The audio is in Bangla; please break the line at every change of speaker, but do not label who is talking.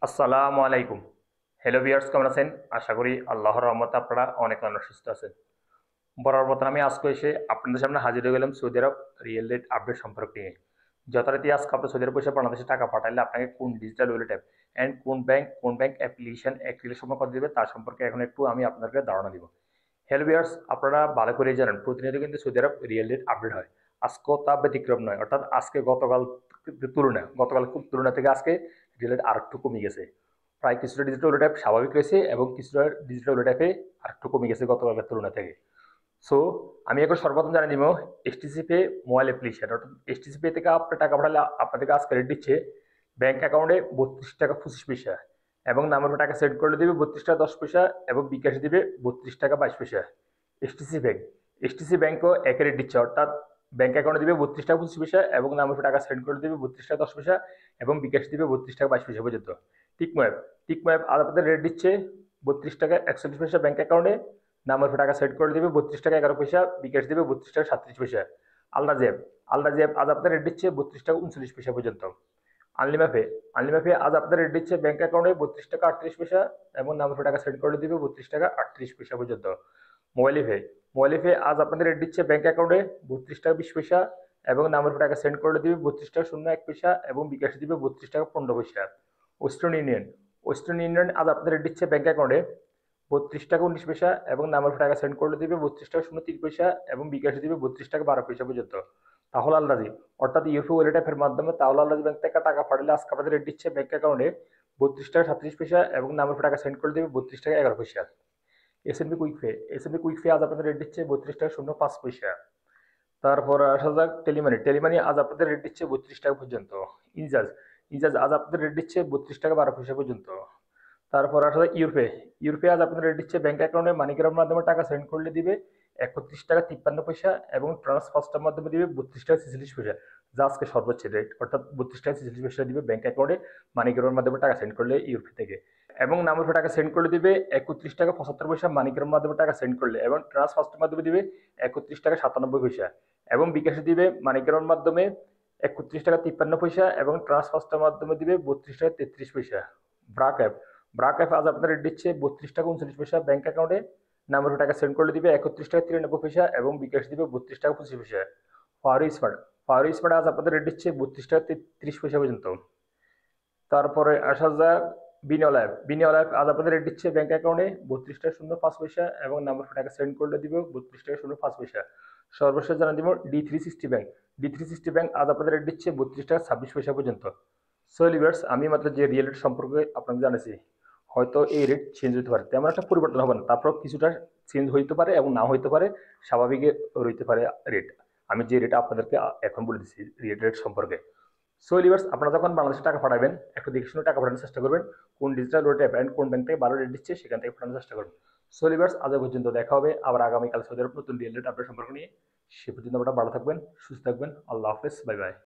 আসসালামু আলাইকুম। হ্যালো ভিউয়ার্স, কেমন আছেন? আশা করি আল্লাহর রহমতে আপনারা অনেক অনেক সুস্থ আছেন। বরাবর মতন আমি আজকে এসে আপনাদের সামনে হাজির হয়ে গেলাম সৌদি আরব রিয়েল রেট আপডেট সম্পর্কে নিয়ে। যথারীতি আজকে আপনি সৌদি আরব পয়সা বাংলাদেশে টাকা পাঠাইলে আপনাকে কোন ডিজিটাল ওয়ালেট অ্যাপ অ্যান্ড কোন ব্যাংক অ্যাপ্লিকেশন অ্যাক্টিভেট সম্পর্কে কথা দিবে তার সম্পর্কে এখন একটু আমি আপনাদেরকে ধারণা দিব। হ্যালো ভিউয়ার্স, আপনারা ভালো করে জানেন প্রতিনিয়ত কিন্তু সৌদি আরব রিয়েল রেট আপডেট হয়। আজকেও তা ব্যতিক্রম নয়, অর্থাৎ আজকে গতকাল খুব তুলনা থেকে আজকে রিয়েল রেট আরেকটু কমে গেছে। প্রায় কিছুটা ডিজিটাল ওয়ালেট অ্যাপ স্বাভাবিক রয়েছে এবং কিছুটা ডিজিটাল ওয়ালেট অ্যাপে আরেকটু কমে গেছে গতকালের তুলনা থেকে। সো আমি এখন সর্বপ্রথম জানিয়ে দিব এসটিসি পে মোবাইল অ্যাপ্লিকেশন, অর্থাৎ এসটিসি পে থেকে আপনার টাকা পাঠালে আপনাদেরকে আজকে রেট দিচ্ছে ব্যাংক অ্যাকাউন্টে 32 টাকা 25 পয়সা এবং নামের উপর টাকা সেট করলে দিবে 32 টাকা 10 পয়সা এবং বিকাশে দিবে 32 টাকা 22 পয়সা। এসটিসি ব্যাংক এসটিসি ব্যাংকও একই রেট দিচ্ছে, অর্থাৎ ব্যাংক অ্যাকাউন্টে দিবে 32 টাকা 25 পয়সা এবং নামের উপর টাকা সেট করে দিবে 32 টাকা 10 পয়সা এবং বিকাশ দিবে 32 টাকা 22 পয়সা পর্যন্ত। টিকমো অ্যাপ টিকমো অ্যাপ আজ আপনাদের রেট দিচ্ছে 32 টাকা 41 পয়সা ব্যাংক অ্যাকাউন্টে, নাম্বার টাকা সেট করে দিবে 32 টাকা 11 পয়সা, বিকাশ দিবে 32 টাকা 37 পয়সা। আলরাজি অ্যাপ আজ আপনার রেট দিচ্ছে 32 টাকা 39 পয়সা পর্যন্ত। আনলিমাফে আনলিমাফে আজ আপনার রেট দিচ্ছে ব্যাংক অ্যাকাউন্টে 32 টাকা 38 পয়সা এবং নাম্বার টাকা সেট করে দিবে 32 টাকা 38 পয়সা পর্যন্ত। মোবাইলিফে আজ আপনাদের রেট দিচ্ছে ব্যাংক অ্যাকাউন্টে 32 টাকা 20 পয়সা এবং নাম্বার টাকা সেন্ড করে দিবে 32 টাকা 01 পয়সা এবং বিকাশ দিবে 32 টাকা 15 পয়সা। ওয়েস্টার্ন ইউনিয়ন আজ আপনাদের রেট দিচ্ছে ব্যাংক অ্যাকাউন্টে 32 টাকা 19 পয়সা এবং নাম্বার টাকা সেন্ড করে দিবে 32 টাকা 03 পয়সা এবং বিকাশ দিবে 32 টাকা 12 পয়সা পর্যন্ত। তাহলে আলরাজি অর্থাৎ ইউপি ওয়ালেট অ্যাপের মাধ্যমে তাহলে আলরাজি ব্যাংক থেকে টাকা পাঠালে আজকে আপনাদের রেট দিচ্ছে ব্যাংক অ্যাকাউন্টে 32 টাকা 37 পয়সা এবং নাম্বার টাকা সেন্ড করে দিবে 32 টাকা 11 পয়সা। S N B quick pay আজ আপনাদের রেট দিচ্ছে 32 টাকা 05 পয়সা। তারপর আসা যাক টেলিমানি আজ আপনাদের রেট দিচ্ছে 32 টাকা পর্যন্ত। ইনজাজ ইনজাজ আজ আপনাদের রেট দিচ্ছে 32 টাকা 12 পয়সা পর্যন্ত। তারপর আসা যাক ইউরোপে আজ আপনাদের রেট দিচ্ছে ব্যাংক অ্যাকাউন্টে মানিগ্রামের মাধ্যমে টাকা সেন্ড করলে দিবে 31 টাকা 53 পয়সা এবং ট্রান্সফার্স্টের মাধ্যমে দিবে 32 টাকা 46 পয়সা, যা আজকে সর্বোচ্চ রেট, অর্থাৎ 32 টাকা 46 পয়সা দিবে ব্যাংক অ্যাকাউন্টে মানিগ্রামের মাধ্যমে টাকা সেন্ড করলে ইউরোপে থেকে এবং নামের উপর টাকা সেন্ড করে দিবে 31 টাকা 75 পয়সা মানিগ্রামের মাধ্যমে টাকা সেন্ড করলে এবং ট্রান্সফার্স্টের মাধ্যমে দিবে 31 টাকা 97 পয়সা এবং বিকাশে দিবে মানিগ্রামের মাধ্যমে 31 টাকা 53 পয়সা এবং ট্রান্সফার্স্টের মাধ্যমে দিবে 32 টাকা 33 পয়সা। ব্রাক অ্যাপ ব্রাক অ্যাপ আজ আপনার রেট দিচ্ছে 32 টাকা 39 পয়সা ব্যাংক অ্যাকাউন্টে, নাম্বার টাকা সেন্ড করলে দিবে 31 টাকা 93 পয়সা এবং বিকাশ দিবে 32 টাকা 25 পয়সা। ফাওয়ারি স্মার্ট আজ আপনাদের রেট দিচ্ছে 32 টাকা 33 পয়সা পর্যন্ত। তারপরে আসা যাক বিনিয়োগ অ্যাপ আজ আপনাদের রেট দিচ্ছে ব্যাংক অ্যাকাউন্টে 32 টাকা 05 পয়সা এবং নাম্বার টাকা সেন্ড করলে দিব 32 টাকা 05 পয়সা। সর্বশেষ জানা দিব ডি360 ব্যাংক আজ আপনাদের রেট দিচ্ছে 32 টাকা 26 পয়সা পর্যন্ত। সো লিভার্স, আমি মাত্র যে রিয়েল রেট সম্পর্কে আপনাকে জানাচ্ছি, হয়তো এই রেট চেঞ্জ হতে পারে, তেমন একটা পরিবর্তন হবে না, তারপর কিছুটা চেঞ্জ হইতে পারে এবং না হইতে পারে, স্বাভাবিক রইতে পারে রেট। আমি যে রেট আপনাদেরকে এখন বলে দিচ্ছি রিয়েল রেট সম্পর্কে। সো লিভার্স, আপনারা যখন বাংলাদেশে টাকা পাঠাবেন একটু দেখে শুনে টাকা পাঠানোর চেষ্টা করবেন, কোন ডিজিটাল ওয়ালেট অ্যাপ অ্যান্ড কোন ব্যাংক থেকে ভালো রেট দিচ্ছে সেখান থেকে পাঠানোর চেষ্টা করবেন। সো লিভার্স, আজ পর্যন্ত দেখা হবে আবার আগামীকাল সৌদি আরব নতুন রিয়েল রেট আপডেট সম্পর্ক নিয়ে। সে পর্যন্ত আপনারা ভালো থাকবেন, সুস্থ থাকবেন। আল্লাহ হাফেজ, বাই বাই।